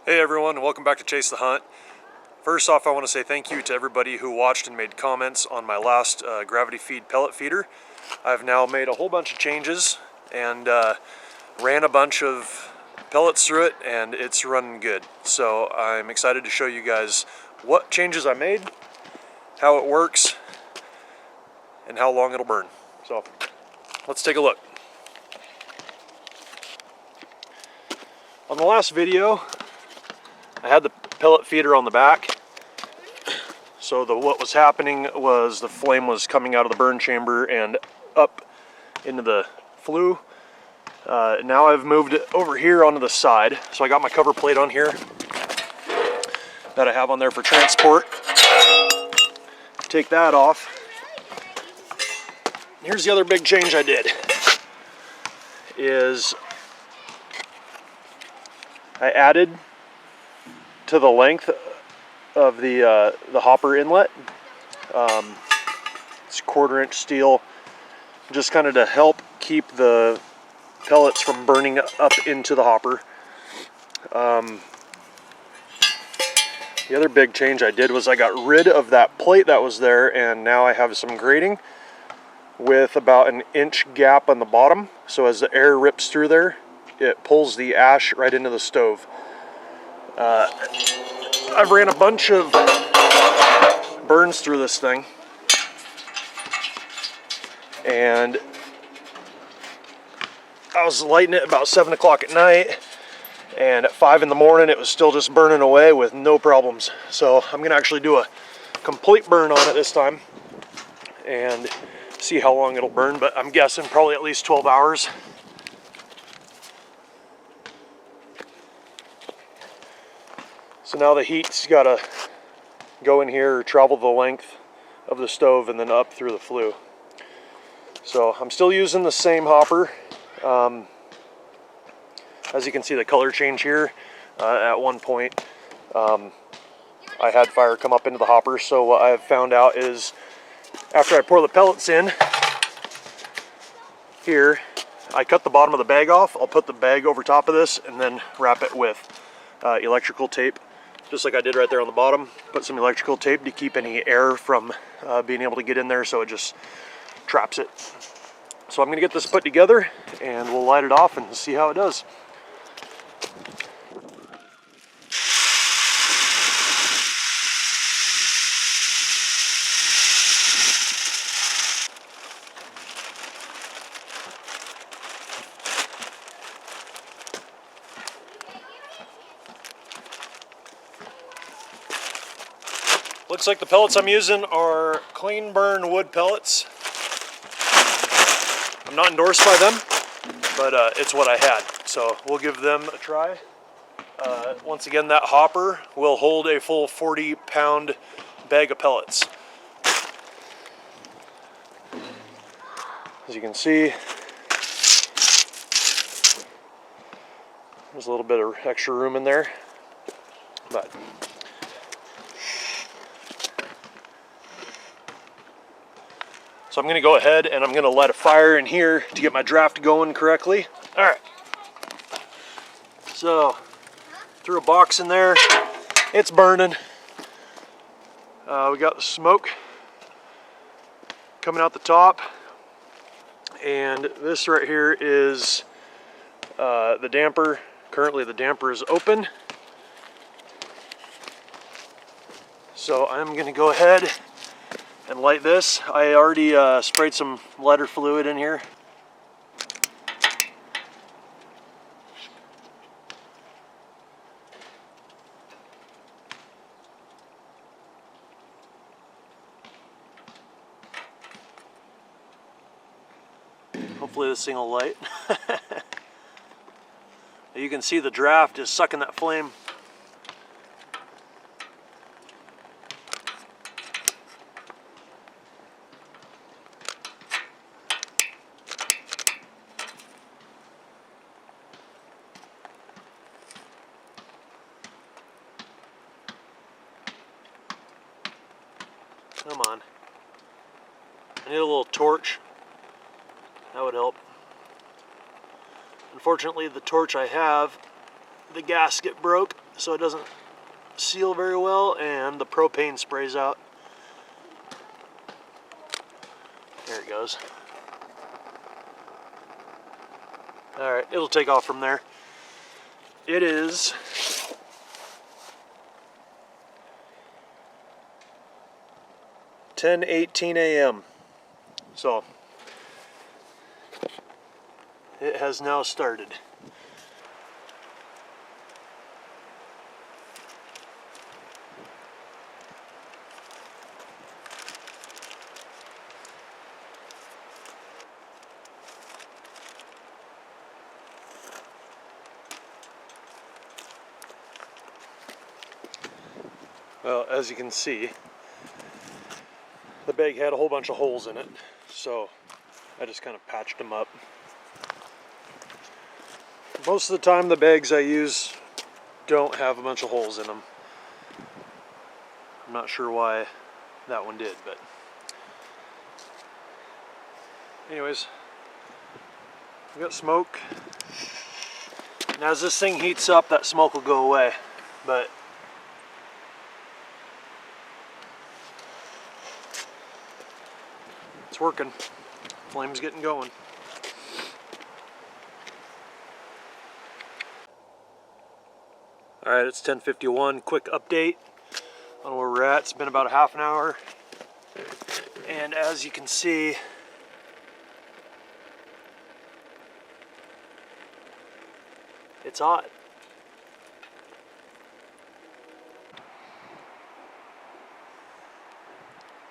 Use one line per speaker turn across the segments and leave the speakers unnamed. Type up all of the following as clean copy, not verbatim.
Hey everyone, and welcome back to Chase the Hunt. First off, I want to say thank you to everybody who watched and made comments on my last gravity feed pellet feeder. I've now made a whole bunch of changes and ran a bunch of pellets through it, and it's running good. So I'm excited to show you guys what changes I made, how it works, and how long it'll burn. So let's take a look. On the last video, I had the pellet feeder on the back. So what was happening was the flame was coming out of the burn chamber and up into the flue. Now I've moved it over here onto the side. So I got my cover plate on here that I have on there for transport. Take that off. Here's the other big change I did. Is I added to the length of the hopper inlet. It's 1/4-inch steel, just kind of to help keep the pellets from burning up into the hopper. The other big change I did was I got rid of that plate that was there, and now I have some grating with about an inch gap on the bottom, so as the air rips through there, it pulls the ash right into the stove. I've ran a bunch of burns through this thing, and I was lighting it about 7 o'clock at night, and at 5 in the morning it was still just burning away with no problems. So I'm gonna actually do a complete burn on it this time and see how long it'll burn, but I'm guessing probably at least 12 hours. So now the heat's got to go in here or travel the length of the stove and then up through the flue. So I'm still using the same hopper. As you can see, the color change here. At one point I had fire come up into the hopper, so what I've found out is after I pour the pellets in here, I cut the bottom of the bag off. I'll put the bag over top of this and then wrap it with electrical tape, just like I did right there on the bottom. Put some electrical tape to keep any air from being able to get in there, so it just traps it. So I'm gonna get this put together and we'll light it off and see how it does. Looks like the pellets I'm using are clean burn wood pellets. I'm not endorsed by them, but it's what I had, so we'll give them a try. Once again, that hopper will hold a full 40-pound bag of pellets. As you can see, there's a little bit of extra room in there, but so I'm going to go ahead and I'm going to light a fire in here to get my draft going correctly. All right. So, threw a box in there. It's burning. We got the smoke coming out the top. And this right here is the damper. Currently the damper is open. So I'm going to go ahead and light this. I already sprayed some lighter fluid in here. Hopefully this thing will light. You can see the draft is sucking that flame. Come on. I need a little torch. That would help. Unfortunately, the torch I have the gasket broke, so it doesn't seal very well, and the propane sprays out. There it goes. Alright, it'll take off from there. It is (10:18 a.m.) So it has now started. Well, as you can see, the bag had a whole bunch of holes in it, so I just kind of patched them up. Most of the time the bags I use don't have a bunch of holes in them. I'm not sure why that one did, but anyways, we got smoke. And as this thing heats up, that smoke will go away, but it's working. Flame's getting going. Alright, it's 10:51. Quick update on where we're at. It's been about a half an hour. And as you can see, it's hot.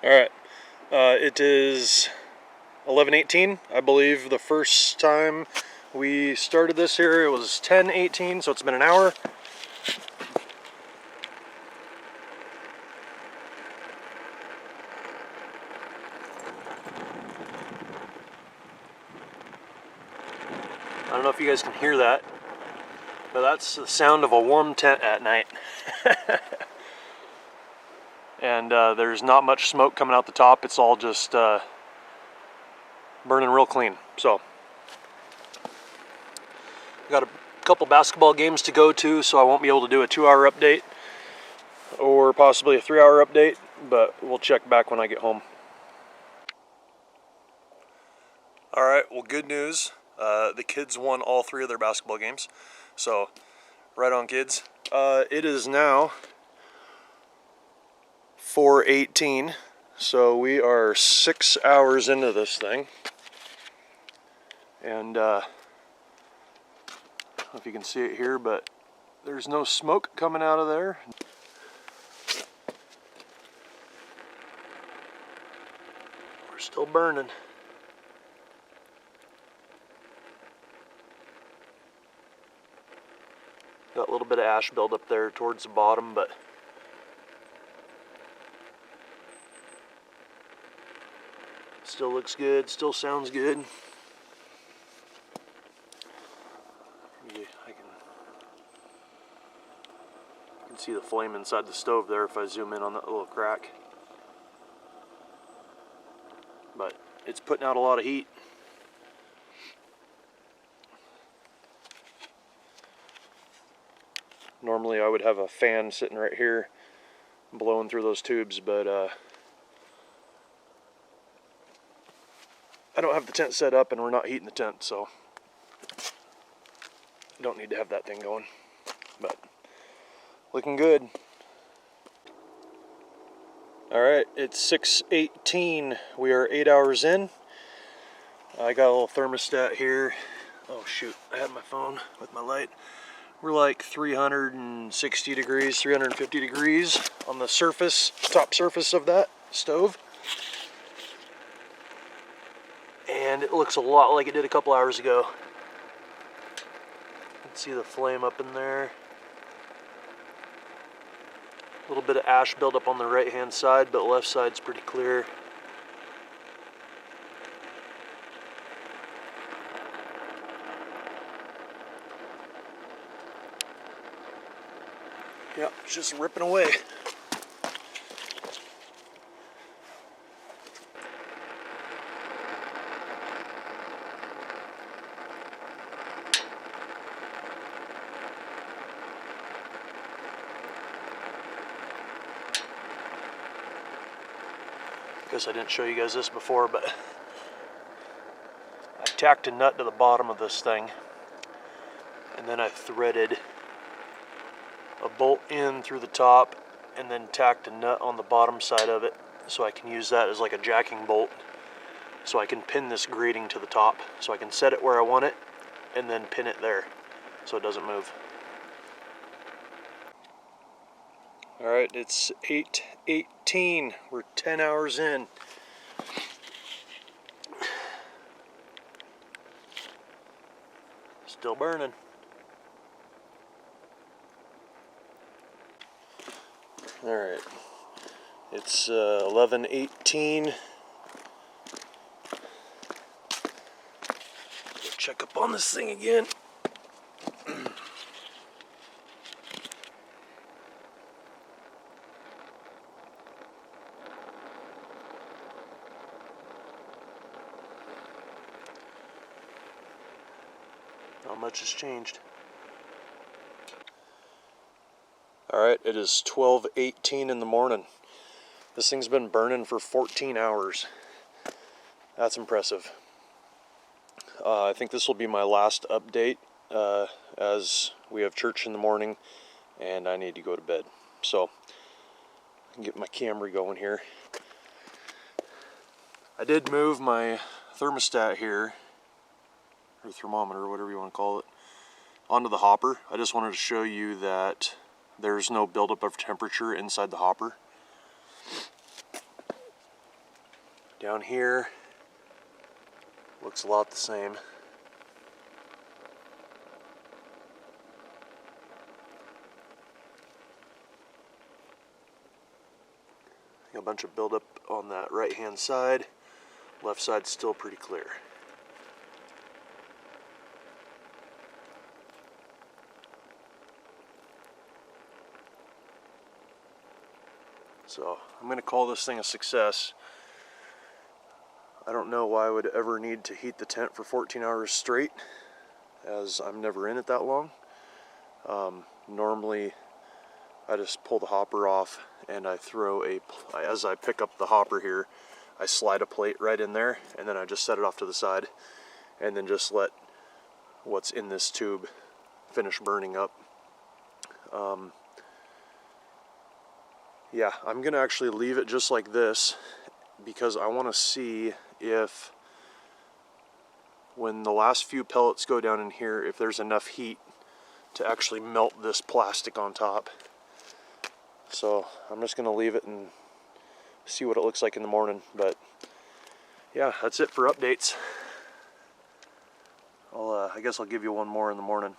Alright, it is 11:18. I believe the first time we started this here, it was 10:18, so it's been an hour. I don't know if you guys can hear that, but that's the sound of a warm tent at night. And there's not much smoke coming out the top. It's all just burning real clean. So, got a couple basketball games to go to, so I won't be able to do a 2-hour update or possibly a 3-hour update, but we'll check back when I get home. Alright, well, good news. The kids won all 3 of their basketball games, so right on, kids. It is now 4:18, so we are 6 hours into this thing, and I don't know if you can see it here, but there's no smoke coming out of there. We're still burning. Got a little bit of ash buildup there towards the bottom, but still looks good, still sounds good. Yeah, I can see the flame inside the stove there if I zoom in on that little crack. But it's putting out a lot of heat. Normally I would have a fan sitting right here blowing through those tubes, but I don't have the tent set up and we're not heating the tent, so I don't need to have that thing going. But looking good. Alright, it's 6:18. We are 8 hours in. I got a little thermostat here. Oh shoot, I had my phone with my light. We're like 360 degrees, 350 degrees on the surface, top surface of that stove. And it looks a lot like it did a couple hours ago. You can see the flame up in there. A little bit of ash buildup on the right hand side, but left side's pretty clear. Yep, it's just ripping away. Guess I didn't show you guys this before, but I tacked a nut to the bottom of this thing, and then I threaded a bolt in through the top and then tacked a nut on the bottom side of it so I can use that as like a jacking bolt, so I can pin this grating to the top, so I can set it where I want it and then pin it there so it doesn't move. Alright, it's 8:18. We're 10 hours in. Still burning. Alright, it's 11:18. Check up on this thing again. Not much has changed. Alright, it is 12:18 in the morning. This thing's been burning for 14 hours. That's impressive. I think this will be my last update as we have church in the morning and I need to go to bed. So, I can get my camera going here. I did move my thermostat here, or thermometer, whatever you want to call it, onto the hopper. I just wanted to show you that there's no buildup of temperature inside the hopper. Down here, looks a lot the same. A bunch of buildup on that right hand side. Left side's still pretty clear. So I'm going to call this thing a success. I don't know why I would ever need to heat the tent for 14 hours straight, as I'm never in it that long. Normally I just pull the hopper off and I throw as I pick up the hopper here, I slide a plate right in there and then I just set it off to the side and then just let what's in this tube finish burning up. Yeah, I'm gonna actually leave it just like this because I want to see if when the last few pellets go down in here, if there's enough heat to actually melt this plastic on top. So I'm just gonna leave it and see what it looks like in the morning. But yeah, that's it for updates. I guess I'll give you one more in the morning.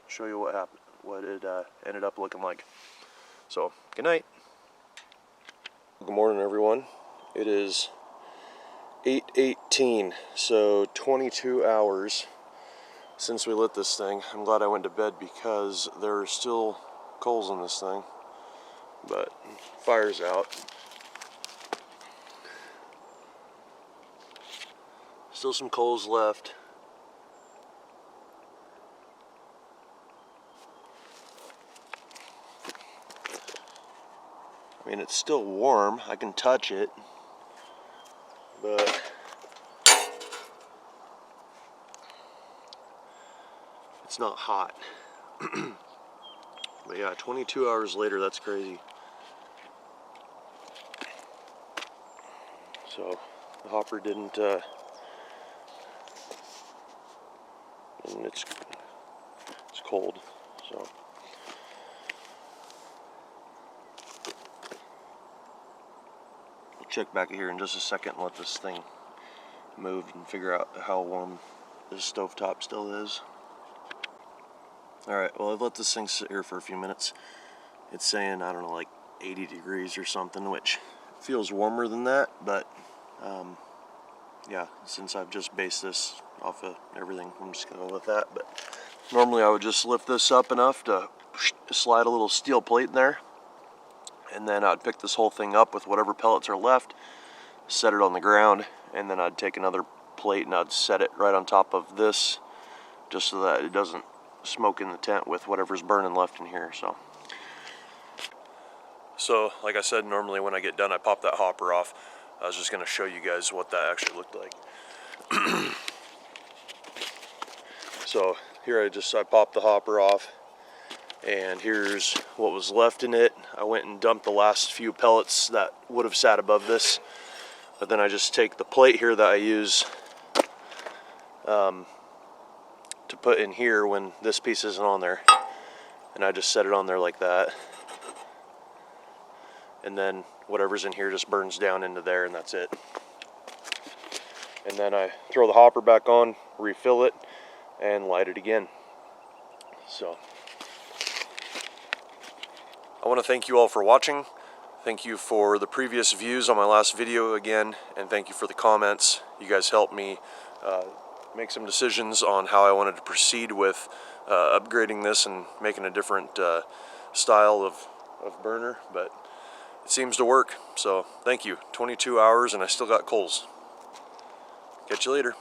Show you what happened, what it ended up looking like. So, good night. Good morning, everyone. It is 8:18, so 22 hours since we lit this thing. I'm glad I went to bed because there are still coals in this thing, but fire's out. Still some coals left. I mean, it's still warm. I can touch it, but it's not hot. But yeah, 22 hours later, that's crazy. So the hopper didn't, and it's cold, so. Check back here in just a second and let this thing move and figure out how warm this stovetop still is. Alright, well, I've let this thing sit here for a few minutes. It's saying, I don't know, like 80 degrees or something, which feels warmer than that, but yeah, since I've just based this off of everything, I'm just going to go with that. But normally I would just lift this up enough to slide a little steel plate in there, and then I'd pick this whole thing up with whatever pellets are left, set it on the ground, and then I'd take another plate and I'd set it right on top of this, just so that it doesn't smoke in the tent with whatever's burning left in here. So like I said, normally when I get done I pop that hopper off, I was just going to show you guys what that actually looked like. So here I popped the hopper off, and here's what was left in it. I went and dumped the last few pellets that would have sat above this, but then I just take the plate here that I use to put in here when this piece isn't on there, and I just set it on there like that, and then whatever's in here just burns down into there, and that's it. And then I throw the hopper back on, refill it, and light it again. So I want to thank you all for watching. Thank you for the previous views on my last video again, and thank you for the comments. You guys helped me make some decisions on how I wanted to proceed with upgrading this and making a different style of burner, but it seems to work. So thank you. 22 hours and I still got coals. Catch you later.